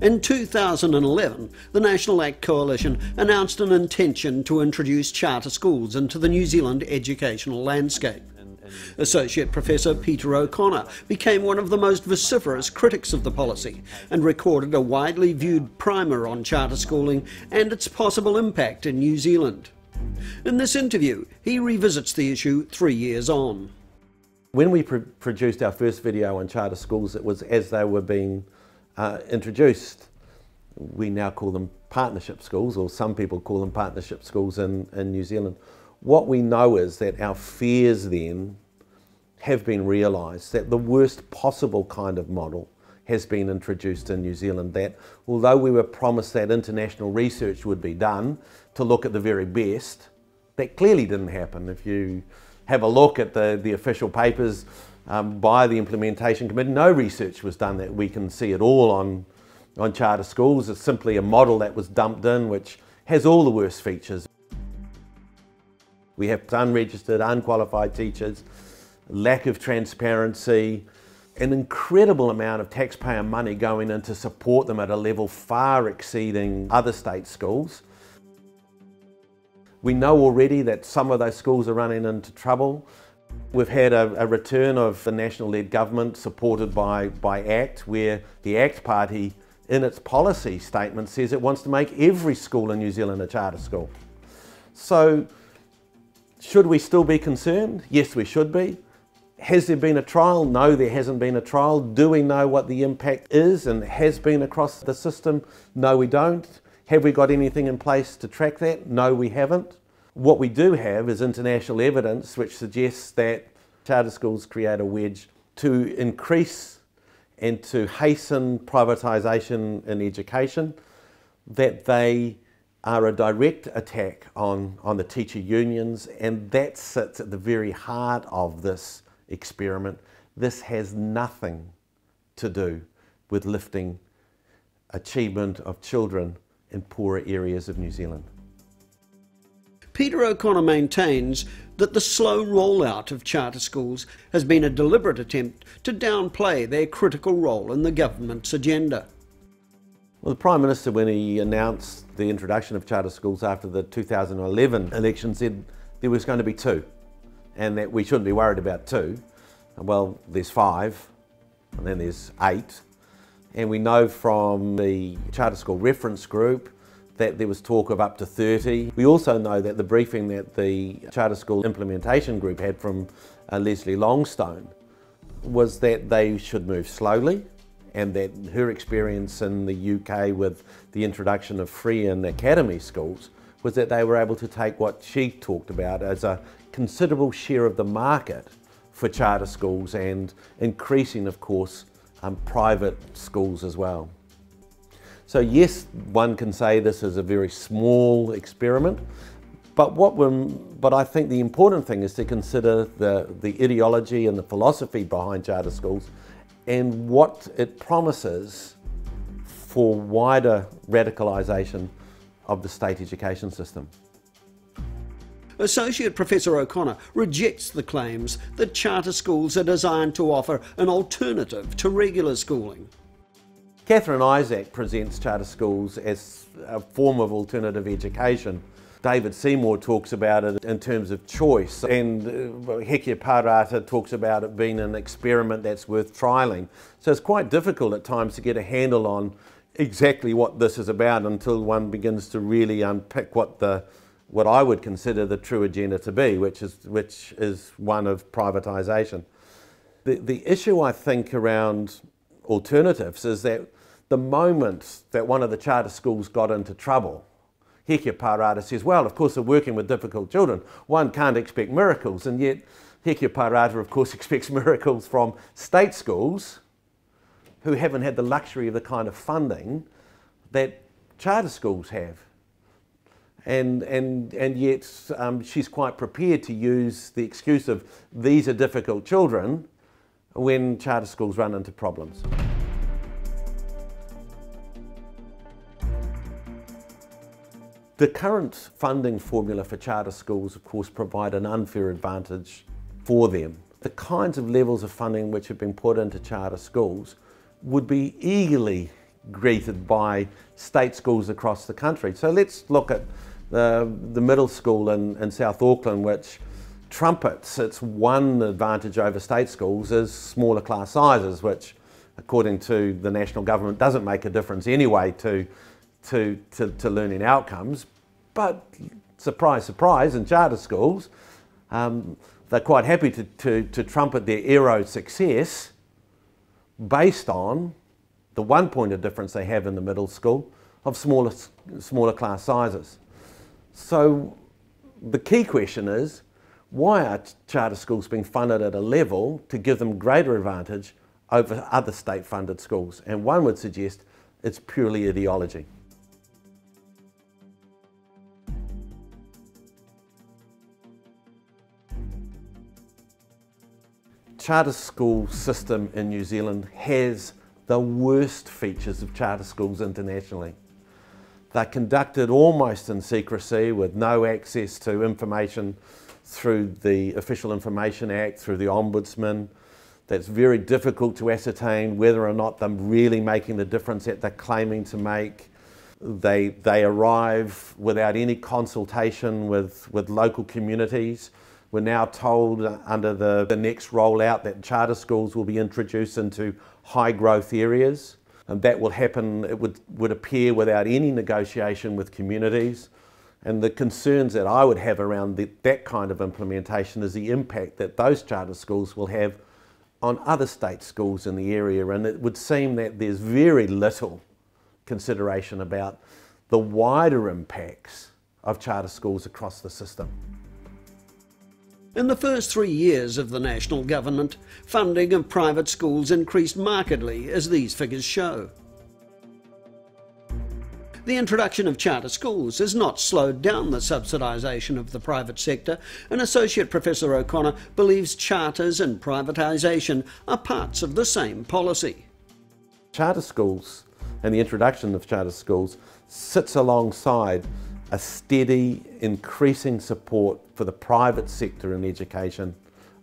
In 2011, the National Act Coalition announced an intention to introduce charter schools into the New Zealand educational landscape. Associate Professor Peter O'Connor became one of the most vociferous critics of the policy and recorded a widely viewed primer on charter schooling and its possible impact in New Zealand. In this interview, he revisits the issue 3 years on. When we produced our first video on charter schools, it was as they were being introduced. We now call them partnership schools, or some people call them partnership schools in New Zealand. What we know is that our fears then have been realised, that the worst possible kind of model has been introduced in New Zealand, that although we were promised that international research would be done to look at the very best, that clearly didn't happen. If you have a look at the official papers by the Implementation Committee, no research was done that we can see at all on charter schools. It's simply a model that was dumped in, which has all the worst features. We have unregistered, unqualified teachers, lack of transparency, an incredible amount of taxpayer money going in to support them at a level far exceeding other state schools. We know already that some of those schools are running into trouble. We've had a return of the national-led government supported by ACT, where the ACT party in its policy statement says it wants to make every school in New Zealand a charter school. So, should we still be concerned? Yes, we should be. Has there been a trial? No, there hasn't been a trial. Do we know what the impact is and has been across the system? No, we don't. Have we got anything in place to track that? No, we haven't. What we do have is international evidence which suggests that charter schools create a wedge to increase and to hasten privatisation in education, that they are a direct attack on the teacher unions, and that sits at the very heart of this experiment. This has nothing to do with lifting achievement of children in poorer areas of New Zealand. Peter O'Connor maintains that the slow rollout of charter schools has been a deliberate attempt to downplay their critical role in the government's agenda. Well, the Prime Minister, when he announced the introduction of charter schools after the 2011 election, said there was going to be 2 and that we shouldn't be worried about 2. Well, there's 5 and then there's 8. And we know from the Charter School Reference Group that there was talk of up to 30. We also know that the briefing that the Charter School Implementation Group had from Leslie Longstone was that they should move slowly, and that her experience in the UK with the introduction of free and academy schools was that they were able to take what she talked about as a considerable share of the market for charter schools, and increasing, of course, private schools as well. So yes, one can say this is a very small experiment, but I think the important thing is to consider the ideology and the philosophy behind charter schools and what it promises for wider radicalisation of the state education system. Associate Professor O'Connor rejects the claims that charter schools are designed to offer an alternative to regular schooling. Catherine Isaac presents charter schools as a form of alternative education. David Seymour talks about it in terms of choice, and Hekia Parata talks about it being an experiment that's worth trialling. So it's quite difficult at times to get a handle on exactly what this is about until one begins to really unpick what I would consider the true agenda to be, which is one of privatisation. The issue, I think, around alternatives is that the moment that one of the charter schools got into trouble, Hekia Parata says, well, of course, they're working with difficult children. One can't expect miracles, and yet Hekia Parata, of course, expects miracles from state schools who haven't had the luxury of the kind of funding that charter schools have. And yet she's quite prepared to use the excuse of these are difficult children when charter schools run into problems. The current funding formula for charter schools, of course, provide an unfair advantage for them. The kinds of levels of funding which have been put into charter schools would be eagerly greeted by state schools across the country. So let's look at the middle school in South Auckland, which trumpets its one advantage over state schools is smaller class sizes, which according to the national government doesn't make a difference anyway to learning outcomes. But surprise, surprise, in charter schools, they're quite happy to trumpet their aero success based on the 1 point of difference they have in the middle school of smaller class sizes. So the key question is, why are charter schools being funded at a level to give them greater advantage over other state-funded schools? And one would suggest it's purely ideology. Charter school system in New Zealand has the worst features of charter schools internationally. They're conducted almost in secrecy with no access to information through the Official Information Act, through the Ombudsman. That's very difficult to ascertain whether or not they're really making the difference that they're claiming to make. They arrive without any consultation with local communities. We're now told under the next rollout that charter schools will be introduced into high growth areas. And that will happen, it would appear, without any negotiation with communities. And the concerns that I would have around that kind of implementation is the impact that those charter schools will have on other state schools in the area. And it would seem that there's very little consideration about the wider impacts of charter schools across the system. In the first 3 years of the national government, funding of private schools increased markedly, as these figures show. The introduction of charter schools has not slowed down the subsidisation of the private sector, and Associate Professor O'Connor believes charters and privatisation are parts of the same policy. Charter schools and the introduction of charter schools sits alongside a steady, increasing support for the private sector in education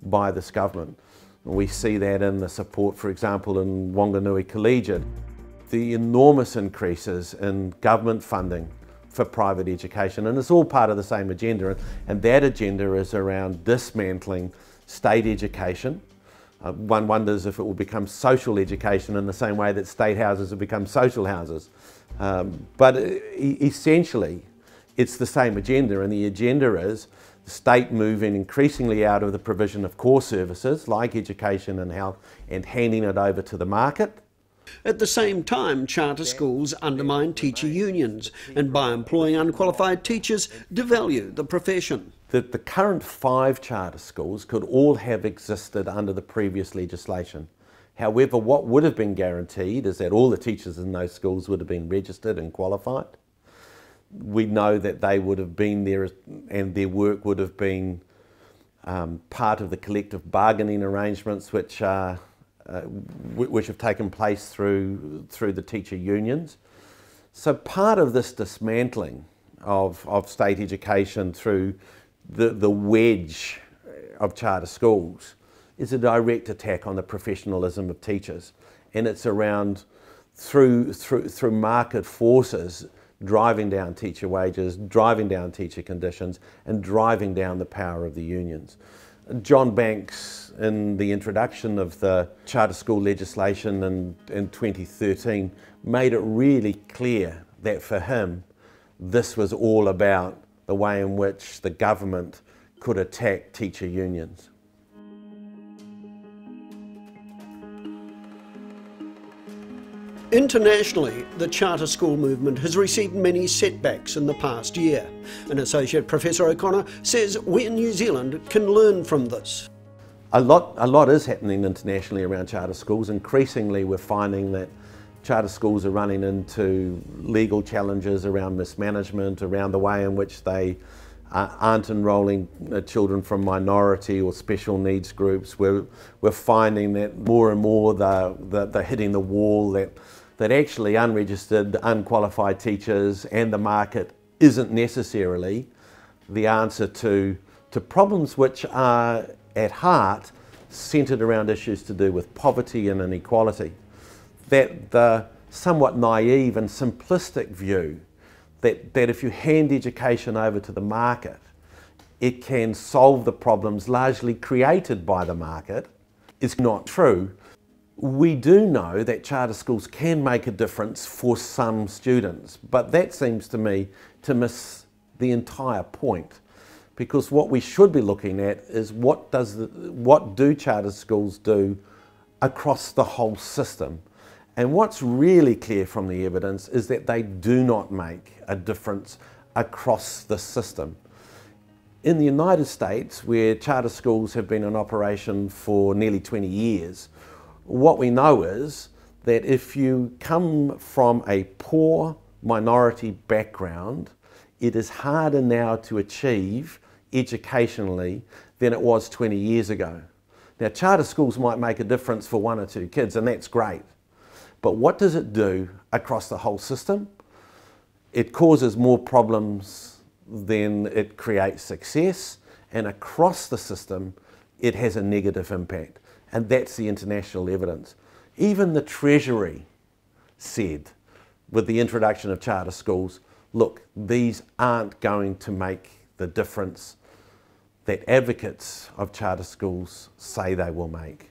by this government. We see that in the support, for example, in Wanganui Collegiate. The enormous increases in government funding for private education, and it's all part of the same agenda, and that agenda is around dismantling state education. One wonders if it will become social education in the same way that state houses have become social houses. But essentially, it's the same agenda, and the agenda is the state moving increasingly out of the provision of core services like education and health and handing it over to the market. At the same time, charter schools undermine teacher unions and, by employing unqualified teachers, devalue the profession. The current 5 charter schools could all have existed under the previous legislation. However, what would have been guaranteed is that all the teachers in those schools would have been registered and qualified. We know that they would have been there and their work would have been part of the collective bargaining arrangements which have taken place through the teacher unions. So part of this dismantling of state education through the wedge of charter schools is a direct attack on the professionalism of teachers, and it's around through market forces driving down teacher wages, driving down teacher conditions, and driving down the power of the unions. John Banks, in the introduction of the charter school legislation in 2013, made it really clear that for him, this was all about the way in which the government could attack teacher unions. Internationally, the charter school movement has received many setbacks in the past year, and Associate Professor O'Connor says we in New Zealand can learn from this. A lot is happening internationally around charter schools. Increasingly, we're finding that charter schools are running into legal challenges around mismanagement, around the way in which they aren't enrolling children from minority or special needs groups. We're finding that more and more they're hitting the wall that actually unregistered, unqualified teachers and the market isn't necessarily the answer to problems which are at heart centred around issues to do with poverty and inequality. That the somewhat naive and simplistic view that if you hand education over to the market, it can solve the problems largely created by the market is not true. We do know that charter schools can make a difference for some students, but that seems to me to miss the entire point, because what we should be looking at is what do charter schools do across the whole system. And what's really clear from the evidence is that they do not make a difference across the system. In the United States, where charter schools have been in operation for nearly 20 years, what we know is that if you come from a poor minority background, it is harder now to achieve educationally than it was 20 years ago. Now, charter schools might make a difference for 1 or 2 kids, and that's great. But what does it do across the whole system? It causes more problems than it creates success, and across the system, it has a negative impact. And that's the international evidence. Even the Treasury said, with the introduction of charter schools, look, these aren't going to make the difference that advocates of charter schools say they will make.